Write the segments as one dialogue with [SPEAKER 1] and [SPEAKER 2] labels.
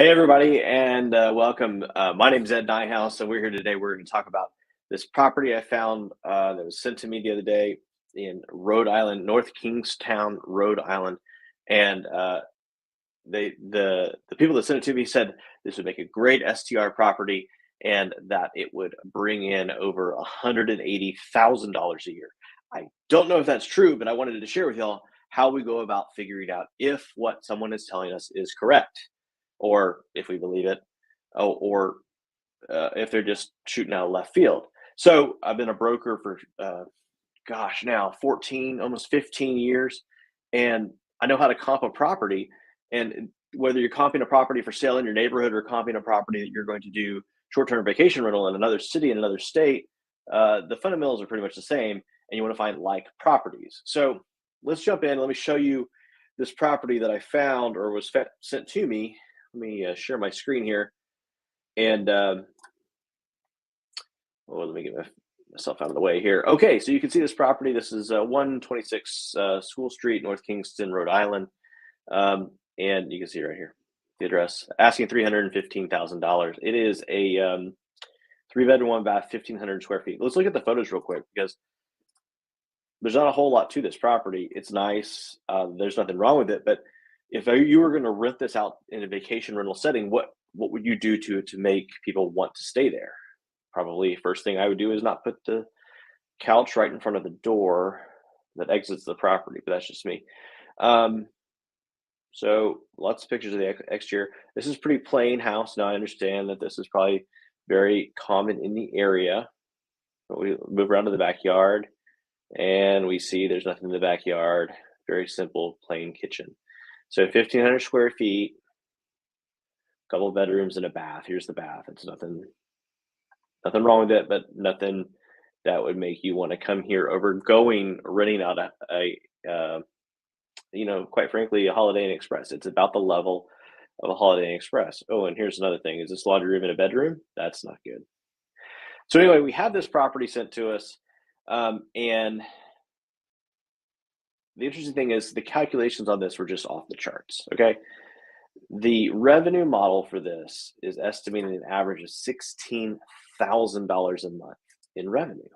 [SPEAKER 1] Hey, everybody, and welcome. My name's Ed Nyhouse, and we're here today. We're going to talk about this property I found that was sent to me the other day in Rhode Island, North Kingstown, Rhode Island. And the people that sent it to me said this would make a great STR property and that it would bring in over $180,000 a year. I don't know if that's true, but I wanted to share with y'all how we go about figuring out if what someone is telling us is correct, or if we believe it, or if they're just shooting out of left field. So I've been a broker for, now 14, almost 15 years, and I know how to comp a property. And whether you're comping a property for sale in your neighborhood or comping a property that you're going to do short-term vacation rental in another city, in another state, the fundamentals are pretty much the same, and you want to find like properties. So let's jump in. Let me show you this property that I found or was sent to me. Let me share my screen here, and let me get myself out of the way here. Okay, so you can see this property. This is 126 School Street, North Kingston, Rhode Island, and you can see right here the address. Asking $315,000. It is a 3-bedroom, 1-bath, 1,500 square feet. Let's look at the photos real quick because there's not a whole lot to this property. It's nice. There's nothing wrong with it, but if you were going to rent this out in a vacation rental setting, what would you do to make people want to stay there? Probably first thing I would do is not put the couch right in front of the door that exits the property, but that's just me. So lots of pictures of the exterior. This is pretty plain house. Now I understand that this is probably very common in the area, but we move around to the backyard and we see there's nothing in the backyard. Very simple, plain kitchen. So 1,500 square feet, a couple of bedrooms and a bath. Here's the bath. It's nothing wrong with it, but nothing that would make you want to come here over renting out quite frankly, a Holiday Inn Express. It's about the level of a Holiday Inn Express. Oh, and here's another thing. Is this laundry room in a bedroom? That's not good. So anyway, we have this property sent to us, and the interesting thing is the calculations on this were just off the charts, okay? The revenue model for this is estimating an average of $16,000 a month in revenue.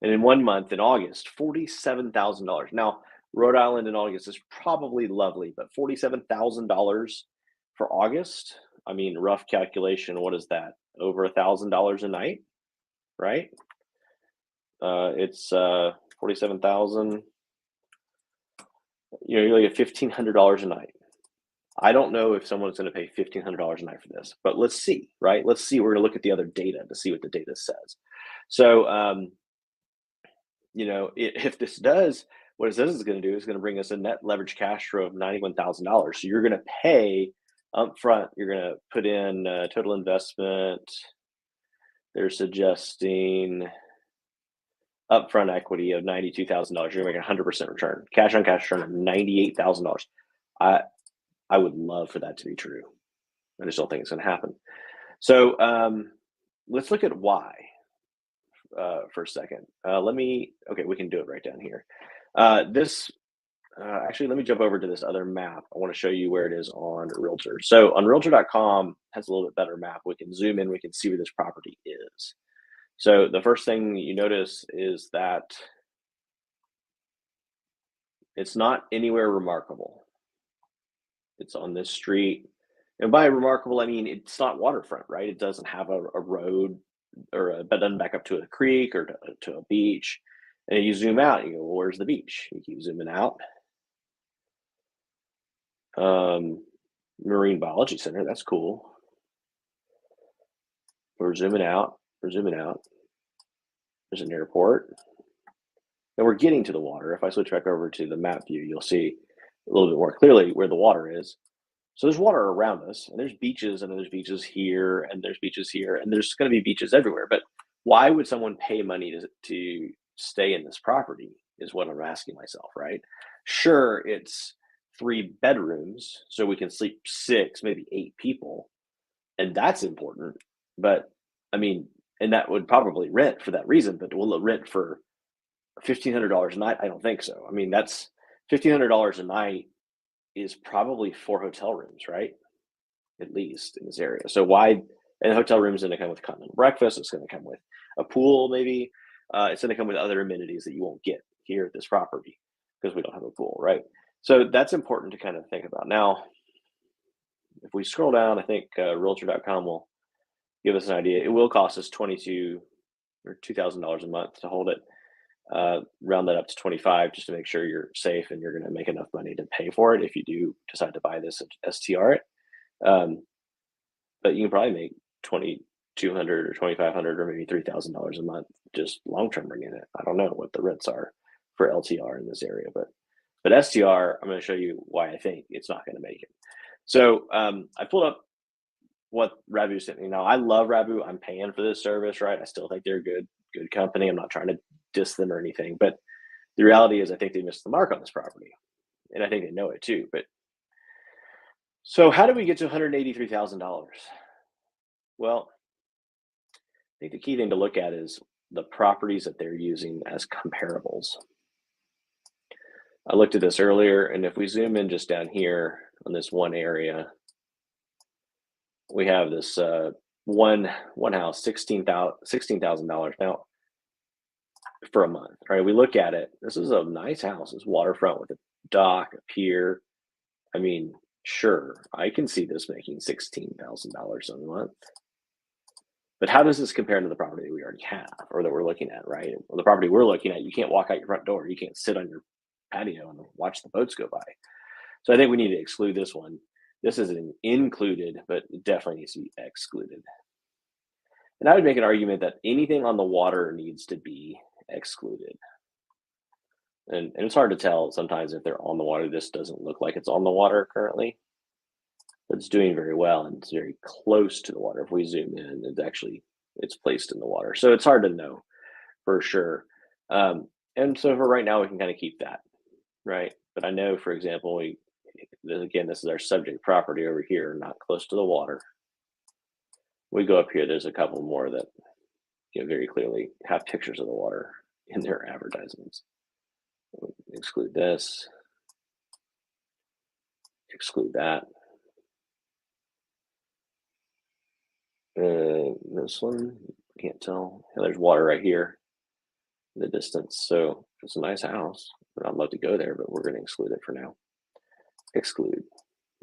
[SPEAKER 1] And in 1 month, in August, $47,000. Now, Rhode Island in August is probably lovely, but $47,000 for August, I mean, rough calculation, what is that? Over $1,000 a night, right? It's 47,000. You're like at $1,500 a night. I don't know if someone's going to pay $1,500 a night for this, but let's see, right? Let's see. We're going to look at the other data to see what the data says. So, if this does, what it says it's going to do is going to bring us a net leverage cash flow of $91,000. So you're going to pay upfront. You're going to put in total investment. They're suggesting upfront equity of $92,000. You're going to make a 100% return, cash on cash return of $98,000. I would love for that to be true. I just don't think it's going to happen. So let's look at why for a second. We can do it right down here. Actually, let me jump over to this other map. I want to show you where it is on Realtor. So on Realtor.com has a little bit better map. We can zoom in. We can see where this property is. So the first thing you notice is that it's not anywhere remarkable. It's on this street. And by remarkable, I mean, it's not waterfront, right? It doesn't have a road it doesn't back up to a creek or to a beach. And you zoom out, you go, well, where's the beach? You keep zooming out. Marine Biology Center, that's cool. We're zooming out. There's an airport. And we're getting to the water. If I switch back over to the map view, you'll see a little bit more clearly where the water is. So there's water around us, and there's beaches, and there's beaches here, and there's beaches here, and there's going to be beaches everywhere. But why would someone pay money to stay in this property is what I'm asking myself, right? Sure, it's 3 bedrooms, so we can sleep 6, maybe 8 people, and that's important. But I mean, and that would probably rent for that reason, but will it rent for $1,500 a night? I don't think so. I mean, that's $1,500 a night is probably 4 hotel rooms, right? at least in this area. So why? And the hotel room is going to come with continental breakfast. It's going to come with a pool, maybe. It's going to come with other amenities that you won't get here at this property because we don't have a pool, right? So that's important to kind of think about. Now, if we scroll down, I think Realtor.com will give us an idea. It will cost us $22 or $2,000 a month to hold it. Round that up to 25 just to make sure you're safe and you're going to make enough money to pay for it if you do decide to buy this and STR it. But you can probably make $2,200 or $2,500 or maybe $3,000 a month just long term bringing it. I don't know what the rents are for LTR in this area, but STR, I'm going to show you why I think it's not going to make it. So I pulled up what Rabbu sent me. Now I love Rabbu. I'm paying for this service, right? I still think they're a good company. I'm not trying to diss them or anything, but the reality is I think they missed the mark on this property, and I think they know it too. But so how did we get to $183,000? Well, I think the key thing to look at is the properties that they're using as comparables. I looked at this earlier, and if we zoom in just down here on this one area, we have this one house, $16,000 now for a month, right? We look at it. This is a nice house. It's waterfront with a dock, a pier. I mean, sure, I can see this making $16,000 a month. But how does this compare to the property that we already have or that we're looking at, right? Well, the property we're looking at, you can't walk out your front door. You can't sit on your patio and watch the boats go by. So I think we need to exclude this one. This isn't included, but it definitely needs to be excluded. And I would make an argument that anything on the water needs to be excluded. And it's hard to tell sometimes if they're on the water. This doesn't look like it's on the water currently, but it's doing very well and it's very close to the water. If we zoom in, it's placed in the water. So it's hard to know for sure. And so for right now, we can kind of keep that, right? But I know, for example, this is our subject property over here, not close to the water. We go up here, there's a couple more that very clearly have pictures of the water in their advertisements. Exclude this, exclude that. This one, can't tell. There's water right here in the distance. So it's a nice house, but I'd love to go there, but we're going to exclude it for now. Exclude,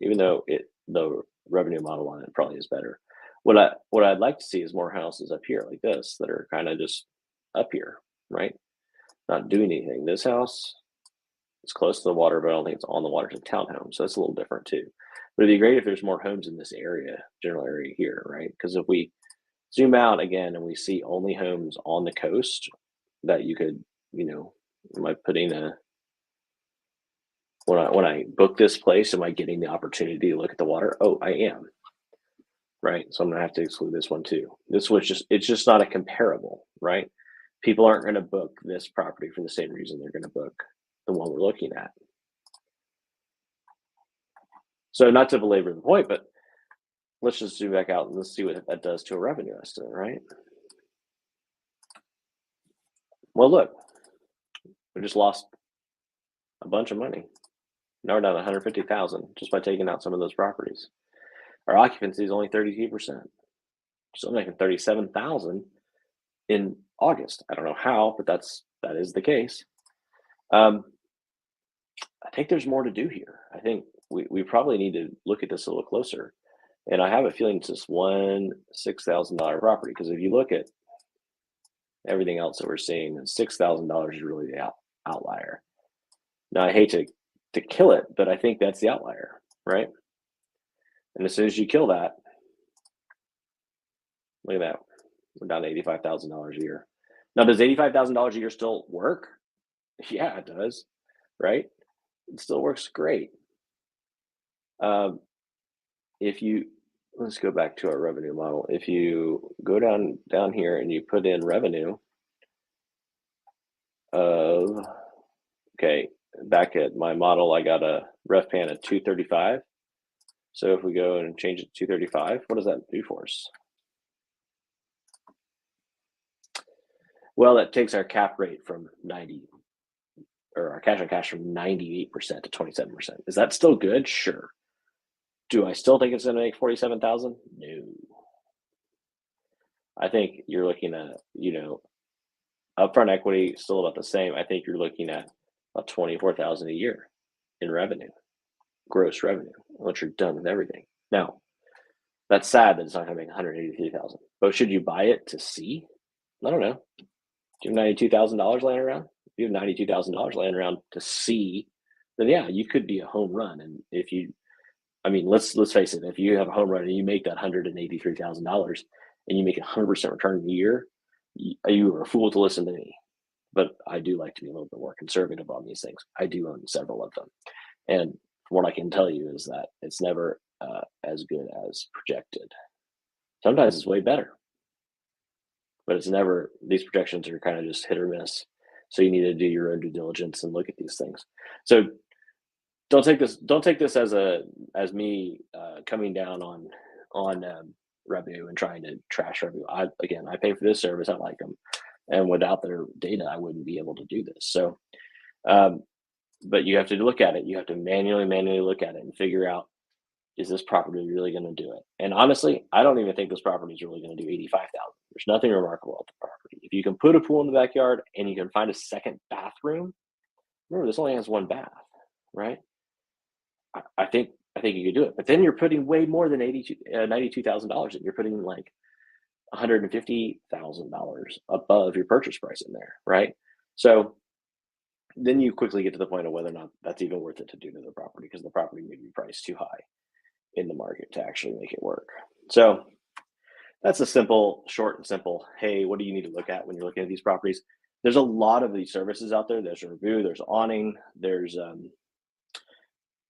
[SPEAKER 1] even though the revenue model on it probably is better. What I'd like to see is more houses up here like this that are kind of just up here, right? Not doing anything. This house is close to the water, but I don't think it's on the water. It's a townhome, so it's a little different too. But it'd be great if there's more homes in this area, general area here, right? Because if we zoom out again and we see only homes on the coast that you could, am I putting when I book this place, am I getting the opportunity to look at the water? Oh, I am. Right. So I'm gonna have to exclude this one too. It's just not a comparable, right? People aren't going to book this property for the same reason they're going to book the one we're looking at. So not to belabor the point, but let's just zoom back out and let's see what that does to a revenue estimate, right? Well, look, we just lost a bunch of money. Now we're down 150,000 just by taking out some of those properties. Our occupancy is only 32%. Still making 37,000 in August. I don't know how, but that is the case. I think there's more to do here. I think we probably need to look at this a little closer. And I have a feeling it's just one $6,000 property, because if you look at everything else that we're seeing, $6,000 is really the outlier. Now I hate to kill it, but I think that's the outlier, right? And as soon as you kill that, look at that, we're down to $85,000 a year. Now, does $85,000 a year still work? Yeah, it does, right? It still works great. Let's go back to our revenue model. If you go down here and you put in revenue of, okay, back at my model, I got a ref pan at 235. So if we go and change it to 235, what does that do for us? Well, that takes our cap rate from 90, or our cash on cash from 98% to 27%. Is that still good? Sure. Do I still think it's going to make 47,000? No. I think you're looking at, upfront equity still about the same. I think you're looking at about 24,000 a year in revenue, gross revenue, once you're done with everything. Now, that's sad that it's not going to make 183,000. But should you buy it to see? I don't know. Do you have $92,000 laying around? If you have $92,000 laying around to see, then yeah, you could be a home run. And if you, let's face it, if you have a home run and you make that $183,000 and you make a 100% return in a year, you are a fool to listen to me. But I do like to be a little bit more conservative on these things. I do own several of them. And what I can tell you is that it's never as good as projected. Sometimes it's way better, but it's never, these projections are kind of just hit or miss. So you need to do your own due diligence and look at these things. So don't take this as me coming down on Rabbu and trying to trash Rabbu. I pay for this service. I like them, and without their data, I wouldn't be able to do this. So, but you have to look at it. You have to manually look at it and figure out, is this property really going to do it? And honestly, I don't even think this property is really going to do 85,000. There's nothing remarkable about the property. If you can put a pool in the backyard and you can find a second bathroom, remember this only has one bath, right? I think you could do it. But then you're putting way more than $92,000 in. You're putting like $150,000 above your purchase price in there, right? So then you quickly get to the point of whether or not that's even worth it to do to the property, because the property may be priced too high in the market to actually make it work. So that's a short and simple, hey, what do you need to look at when you're looking at these properties? There's a lot of these services out there. There's Rabbu, there's Awning, there's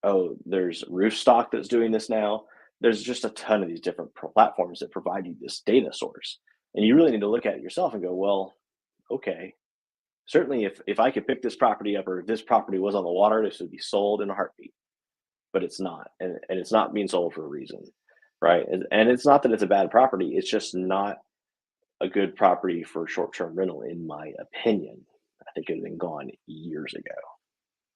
[SPEAKER 1] Roofstock that's doing this now. There's just a ton of these different platforms that provide you this data source. And you really need to look at it yourself and go, well, okay, certainly if I could pick this property up, or if this property was on the water, this would be sold in a heartbeat. But it's not. And it's not being sold for a reason, right? And it's not that it's a bad property. It's just not a good property for short-term rental, in my opinion. I think it would have been gone years ago.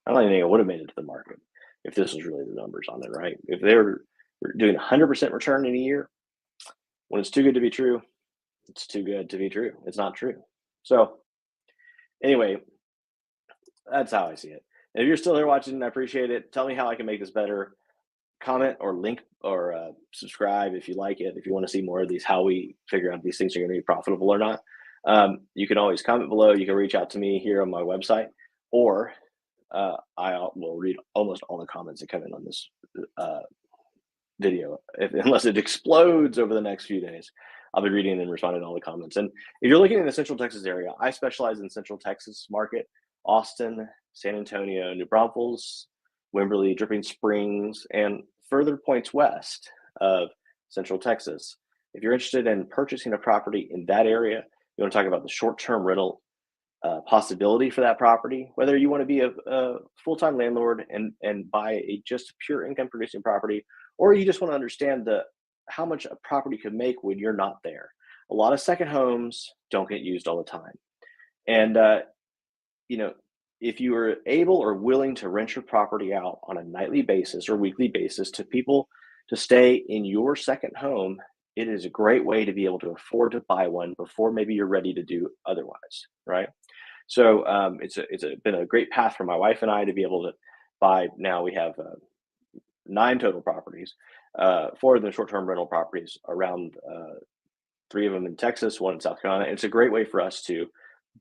[SPEAKER 1] I don't even think it would have made it to the market if this was really the numbers on it, right? If they're doing 100% return in a year, when it's too good to be true, it's too good to be true. It's not true. So anyway, that's how I see it. And if you're still here watching, I appreciate it. Tell me how I can make this better. Comment or link or subscribe if you like it. If you want to see more of these, how we figure out if these things are going to be profitable or not. You can always comment below. You can reach out to me here on my website, or I will read almost all the comments that come in on this video, unless it explodes over the next few days. I'll be reading and responding to all the comments. And if you're looking in the Central Texas area, I specialize in Central Texas market: Austin, San Antonio, New Braunfels, Wimberley, Dripping Springs, and further points west of Central Texas. If you're interested in purchasing a property in that area, you want to talk about the short-term rental possibility for that property, whether you want to be a full-time landlord and buy just pure income producing property, or you just want to understand how much a property could make when you're not there. A lot of second homes don't get used all the time. And, if you are able or willing to rent your property out on a nightly basis or weekly basis to people to stay in your second home, it is a great way to be able to afford to buy one before maybe you're ready to do otherwise, right? So it's been a great path for my wife and I to be able to buy. Now we have 9 total properties, 4 of them short-term rental properties, around 3 of them in Texas, 1 in South Carolina. It's a great way for us to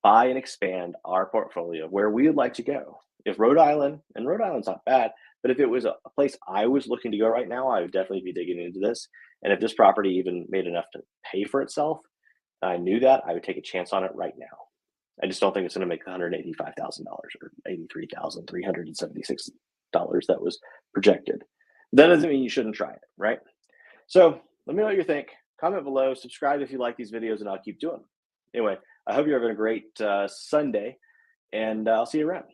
[SPEAKER 1] buy and expand our portfolio where we would like to go. If Rhode Island's not bad, but if it was a place I was looking to go right now, I would definitely be digging into this. And if this property even made enough to pay for itself, I knew that, I would take a chance on it right now. I just don't think it's going to make $185,000 or $83,376 that was projected. That doesn't mean you shouldn't try it, right? So let me know what you think. Comment below, subscribe if you like these videos, and I'll keep doing them. Anyway, I hope you're having a great Sunday, and I'll see you around.